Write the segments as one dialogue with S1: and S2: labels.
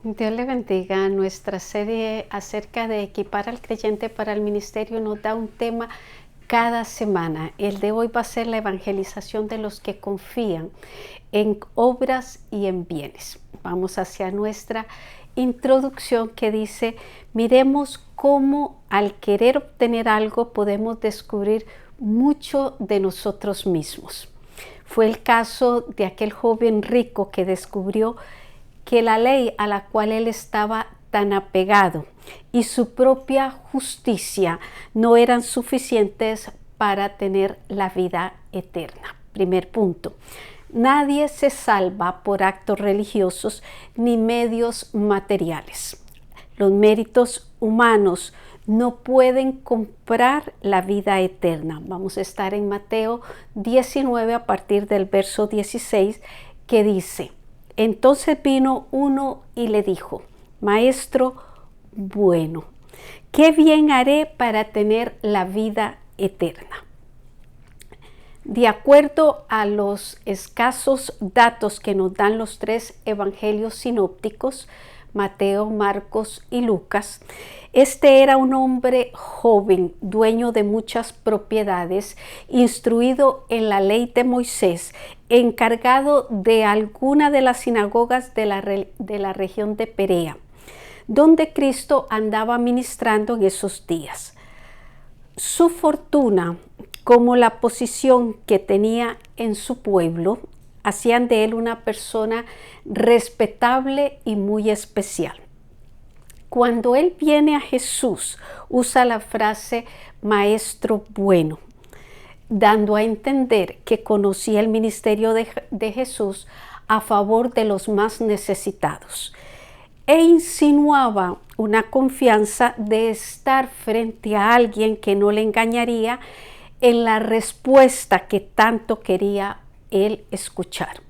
S1: Dios le bendiga. Nuestra serie acerca de equipar al creyente para el ministerio nos da un tema cada semana. El de hoy va a ser la evangelización de los que confían en obras y en bienes. Vamos hacia nuestra introducción que dice: miremos cómo al querer obtener algo podemos descubrir mucho de nosotros mismos. Fue el caso de aquel joven rico que descubrió que la ley a la cual él estaba tan apegado y su propia justicia no eran suficientes para tener la vida eterna. Primer punto: nadie se salva por actos religiosos ni medios materiales. Los méritos humanos no pueden comprar la vida eterna. Vamos a estar en Mateo 19 a partir del verso 16, que dice: entonces vino uno y le dijo: Maestro bueno, ¿qué bien haré para tener la vida eterna? De acuerdo a los escasos datos que nos dan los tres evangelios sinópticos, Mateo, Marcos y Lucas, este era un hombre joven, dueño de muchas propiedades, instruido en la ley de Moisés, encargado de alguna de las sinagogas de la región de Perea, donde Cristo andaba ministrando en esos días. Su fortuna, como la posición que tenía en su pueblo, hacían de él una persona respetable y muy especial. Cuando él viene a Jesús, usa la frase Maestro bueno, dando a entender que conocía el ministerio de Jesús a favor de los más necesitados, e insinuaba una confianza de estar frente a alguien que no le engañaría en la respuesta que tanto quería él escuchar.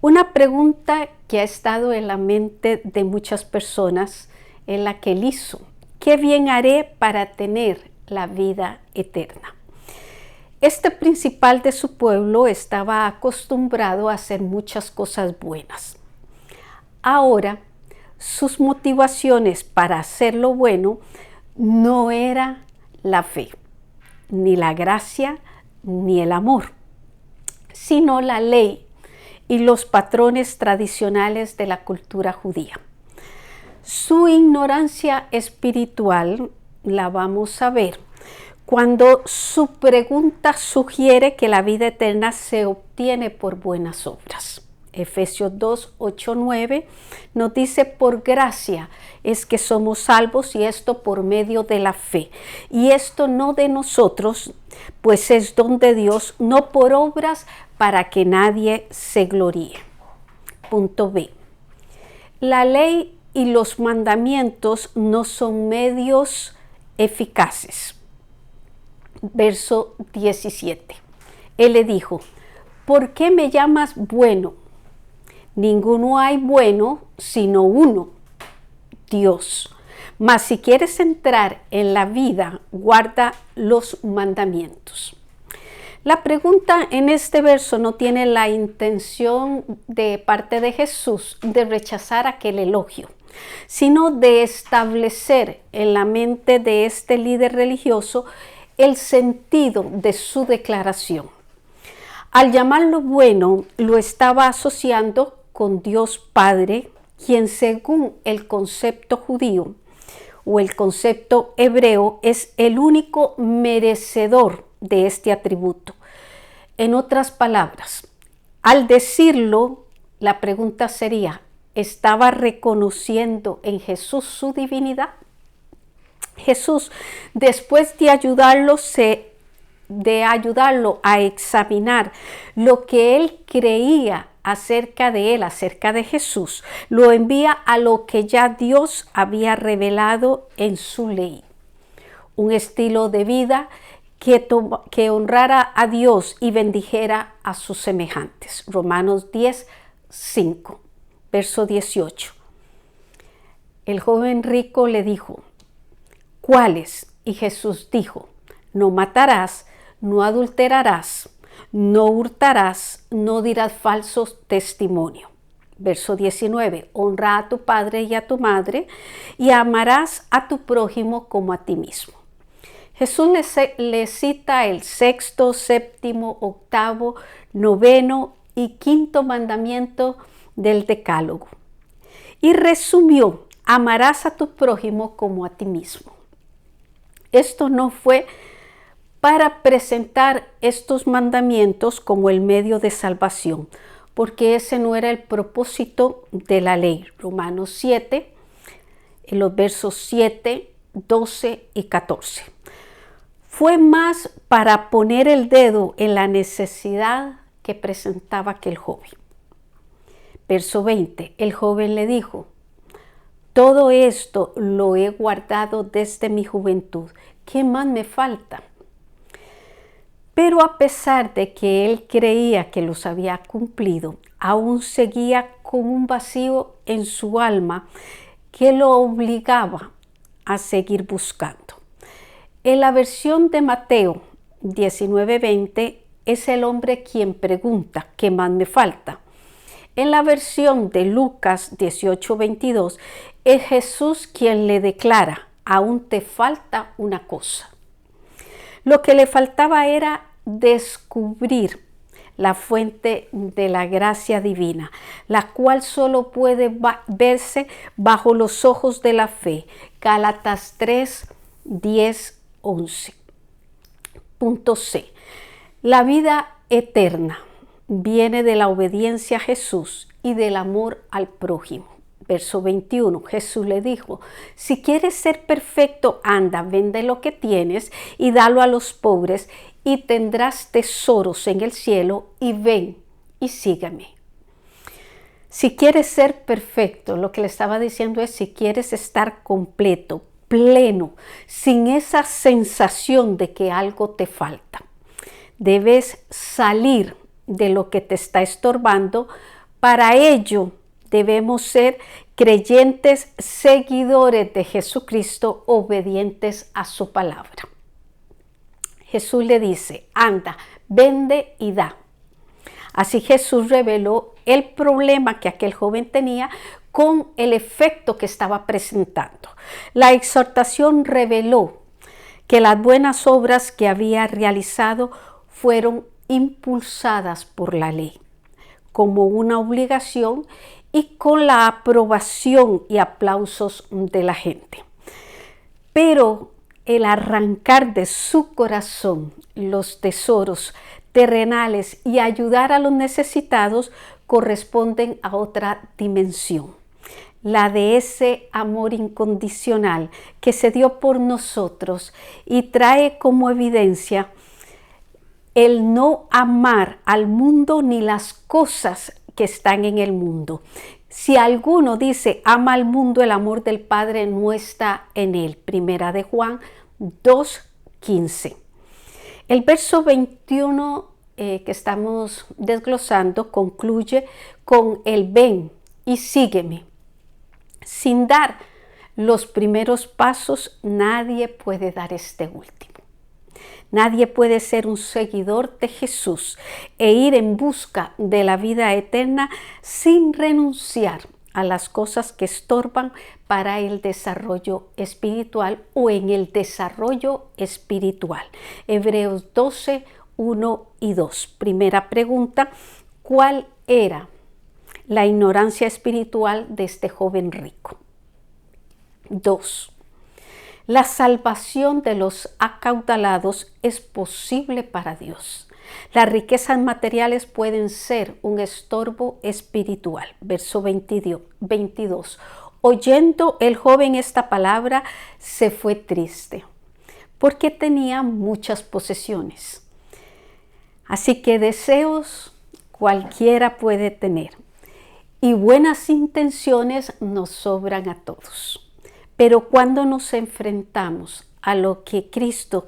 S1: Una pregunta que ha estado en la mente de muchas personas es la que él hizo: ¿qué bien haré para tener la vida eterna? Este principal de su pueblo estaba acostumbrado a hacer muchas cosas buenas. Ahora, sus motivaciones para hacer lo bueno no era la fe, ni la gracia, ni el amor, sino la ley y los patrones tradicionales de la cultura judía. Su ignorancia espiritual la vamos a ver cuando su pregunta sugiere que la vida eterna se obtiene por buenas obras. Efesios 2, 8, 9 nos dice: por gracia es que somos salvos, y esto por medio de la fe. Y esto no de nosotros, pues es don de Dios, no por obras, para que nadie se gloríe. Punto B. La ley y los mandamientos no son medios eficaces. Verso 17. Él le dijo: ¿por qué me llamas bueno? Ninguno hay bueno sino uno, Dios. Mas si quieres entrar en la vida, guarda los mandamientos. La pregunta en este verso no tiene la intención de parte de Jesús de rechazar aquel elogio, sino de establecer en la mente de este líder religioso el sentido de su declaración. Al llamarlo bueno, lo estaba asociando con Dios Padre, quien según el concepto judío o el concepto hebreo es el único merecedor de este atributo. En otras palabras, al decirlo, la pregunta sería: ¿estaba reconociendo en Jesús su divinidad? Jesús, después de ayudarlo a examinar lo que él creía acerca de él, acerca de Jesús, lo envía a lo que ya Dios había revelado en su ley: un estilo de vida que honrara a Dios y bendijera a sus semejantes. Romanos 10, 5, verso 18. El joven rico le dijo: ¿cuáles? Y Jesús dijo: no matarás, no adulterarás, no hurtarás, no dirás falso testimonio. Verso 19, honra a tu padre y a tu madre y amarás a tu prójimo como a ti mismo. Jesús le cita el sexto, séptimo, octavo, noveno y quinto mandamiento del Decálogo. Y resumió, amarás a tu prójimo como a ti mismo. Esto no fue para presentar estos mandamientos como el medio de salvación, porque ese no era el propósito de la ley. Romanos 7, en los versos 7, 12 y 14. Fue más para poner el dedo en la necesidad que presentaba aquel joven. Verso 20, el joven le dijo, todo esto lo he guardado desde mi juventud. ¿Qué más me falta? Pero a pesar de que él creía que los había cumplido, aún seguía con un vacío en su alma que lo obligaba a seguir buscando. En la versión de Mateo 19:20 es el hombre quien pregunta, ¿qué más me falta? En la versión de Lucas 18:22 es Jesús quien le declara, aún te falta una cosa. Lo que le faltaba era descubrir la fuente de la gracia divina, la cual solo puede verse bajo los ojos de la fe. Gálatas 3, 10, 11. Punto C. La vida eterna viene de la obediencia a Jesús y del amor al prójimo. Verso 21, Jesús le dijo, si quieres ser perfecto, anda, vende lo que tienes y dalo a los pobres y tendrás tesoros en el cielo y ven y sígueme. Si quieres ser perfecto, lo que le estaba diciendo es si quieres estar completo, pleno, sin esa sensación de que algo te falta. Debes salir de lo que te está estorbando. Para ello debemos ser creyentes, seguidores de Jesucristo, obedientes a su palabra. Jesús le dice, anda, vende y da. Así Jesús reveló el problema que aquel joven tenía con el efecto que estaba presentando. La exhortación reveló que las buenas obras que había realizado fueron impulsadas por la ley como una obligación y con la aprobación y aplausos de la gente. Pero el arrancar de su corazón los tesoros terrenales y ayudar a los necesitados corresponden a otra dimensión, la de ese amor incondicional que se dio por nosotros y trae como evidencia el no amar al mundo ni las cosas que están en el mundo. Si alguno dice ama al mundo, el amor del Padre no está en él. Primera de Juan 2:15. El verso 21 que estamos desglosando concluye con el ven y sígueme. Sin dar los primeros pasos, nadie puede dar este último. Nadie puede ser un seguidor de Jesús e ir en busca de la vida eterna sin renunciar a las cosas que estorban para el desarrollo espiritual o en el desarrollo espiritual. Hebreos 12, 1 y 2. Primera pregunta, ¿cuál era la ignorancia espiritual de este joven rico? 2. La salvación de los acaudalados es posible para Dios. Las riquezas materiales pueden ser un estorbo espiritual. Verso 22. Oyendo el joven esta palabra, se fue triste, porque tenía muchas posesiones. Así que deseos cualquiera puede tener, y buenas intenciones nos sobran a todos. Pero cuando nos enfrentamos a lo que Cristo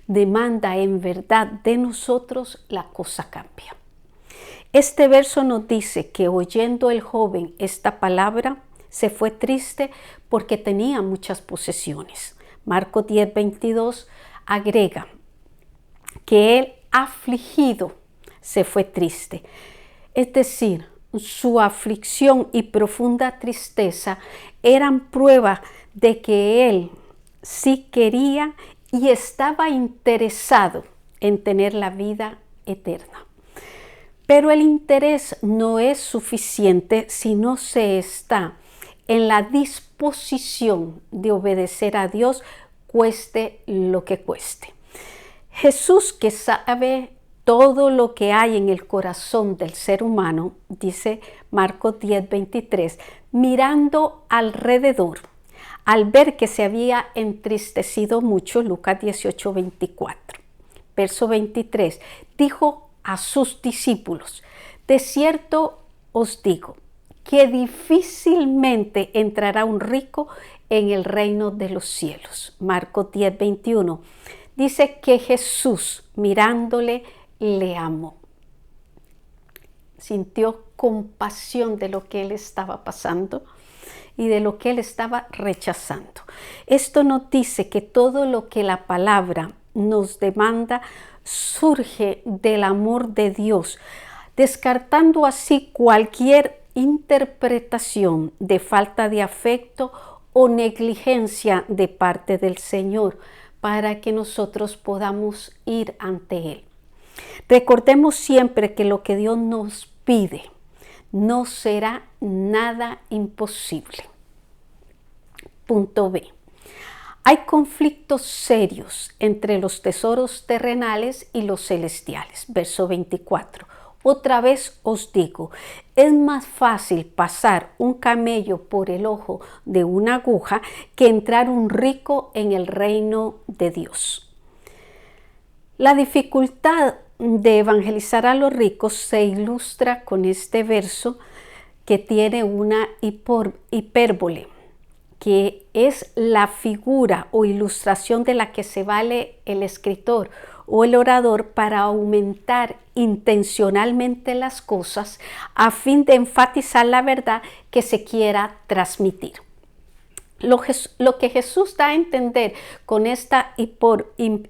S1: demanda en verdad de nosotros, la cosa cambia. Este verso nos dice que oyendo el joven esta palabra, se fue triste porque tenía muchas posesiones. Marcos 10:22 agrega que él afligido se fue triste. Es decir, su aflicción y profunda tristeza eran prueba de que él sí quería y estaba interesado en tener la vida eterna. Pero el interés no es suficiente si no se está en la disposición de obedecer a Dios, cueste lo que cueste. Jesús, que sabe todo lo que hay en el corazón del ser humano, dice Marcos 10:23, mirando alrededor, al ver que se había entristecido mucho, Lucas 18:24. Verso 23, dijo a sus discípulos, de cierto os digo, que difícilmente entrará un rico en el reino de los cielos. Marcos 10:21. Dice que Jesús, mirándole, le amó. Sintió compasión de lo que él estaba pasando y de lo que él estaba rechazando. Esto nos dice que todo lo que la palabra nos demanda surge del amor de Dios, descartando así cualquier interpretación de falta de afecto o negligencia de parte del Señor, para que nosotros podamos ir ante Él. Recordemos siempre que lo que Dios nos pide no será nada imposible. Punto B. Hay conflictos serios entre los tesoros terrenales y los celestiales. Verso 24. Otra vez os digo, es más fácil pasar un camello por el ojo de una aguja que entrar un rico en el reino de Dios. La dificultad de evangelizar a los ricos se ilustra con este verso que tiene una hipérbole, que es la figura o ilustración de la que se vale el escritor o el orador para aumentar intencionalmente las cosas a fin de enfatizar la verdad que se quiera transmitir. Lo que Jesús da a entender con esta hipérbole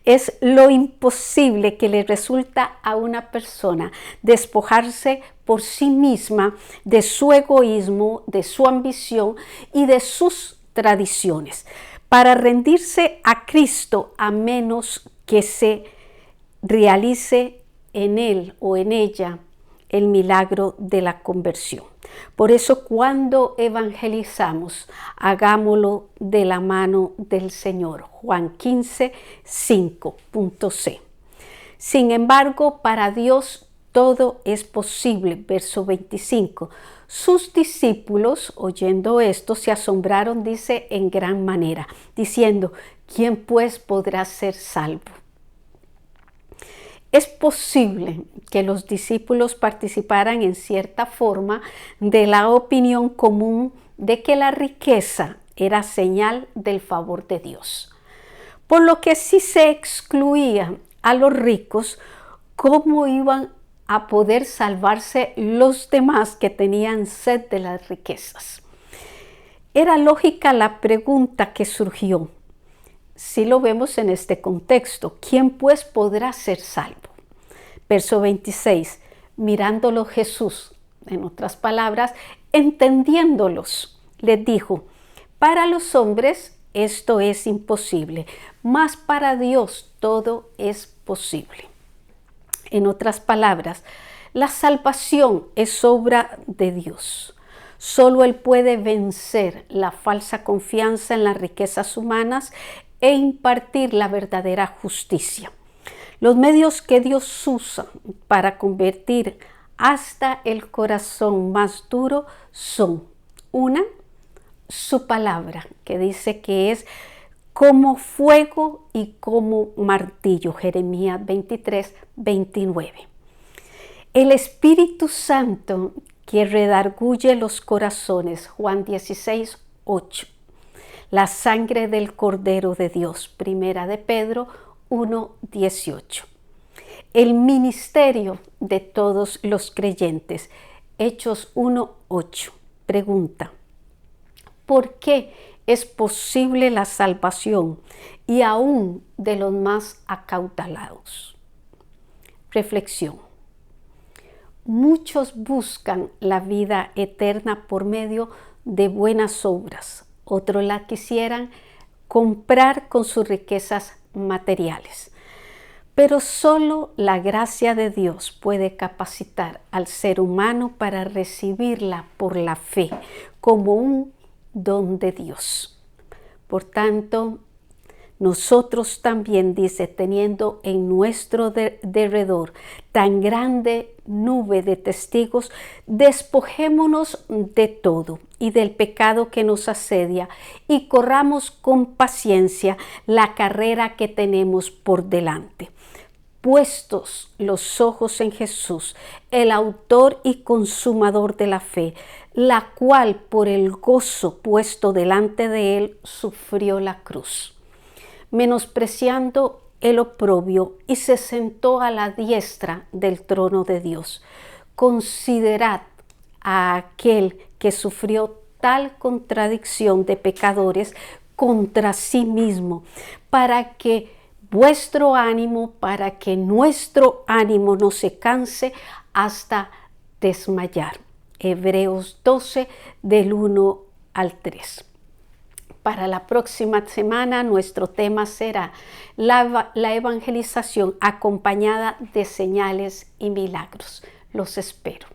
S1: es lo imposible que le resulta a una persona despojarse por sí misma de su egoísmo, de su ambición y de sus tradiciones, para rendirse a Cristo a menos que se realice en él o en ella el milagro de la conversión. Por eso cuando evangelizamos, hagámoslo de la mano del Señor. Juan 15:5.c. Sin embargo, para Dios todo es posible. Verso 25. Sus discípulos, oyendo esto, se asombraron, dice, en gran manera, diciendo, ¿quién pues podrá ser salvo? Es posible que los discípulos participaran en cierta forma de la opinión común de que la riqueza era señal del favor de Dios. Por lo que si se excluía a los ricos, ¿cómo iban a poder salvarse los demás que tenían sed de las riquezas? Era lógica la pregunta que surgió. Si lo vemos en este contexto, ¿quién pues podrá ser salvo? Verso 26, mirándolo Jesús, en otras palabras, entendiéndolos, les dijo, para los hombres esto es imposible, mas para Dios todo es posible. En otras palabras, la salvación es obra de Dios. Solo Él puede vencer la falsa confianza en las riquezas humanas e impartir la verdadera justicia. Los medios que Dios usa para convertir hasta el corazón más duro son, una, su palabra, que dice que es como fuego y como martillo, Jeremías 23:29. El Espíritu Santo que redarguye los corazones, Juan 16:8. La sangre del Cordero de Dios, Primera de Pedro 1:18. El ministerio de todos los creyentes, Hechos 1:8. Pregunta, ¿por qué es posible la salvación y aún de los más acaudalados? Reflexión. muchos buscan la vida eterna por medio de buenas obras. Otros la quisieran comprar con sus riquezas materiales. Pero solo la gracia de Dios puede capacitar al ser humano para recibirla por la fe como un don de Dios. Por tanto, nosotros también, dice, teniendo en nuestro derredor tan grande nube de testigos, despojémonos de todo y del pecado que nos asedia y corramos con paciencia la carrera que tenemos por delante. Puestos los ojos en Jesús, el autor y consumador de la fe, la cual por el gozo puesto delante de él sufrió la cruz, menospreciando el oprobio, y se sentó a la diestra del trono de Dios. Considerad a aquel que sufrió tal contradicción de pecadores contra sí mismo, para que nuestro ánimo no se canse hasta desmayar. Hebreos 12, del 1 al 3. Para la próxima semana nuestro tema será la evangelización acompañada de señales y milagros. Los espero.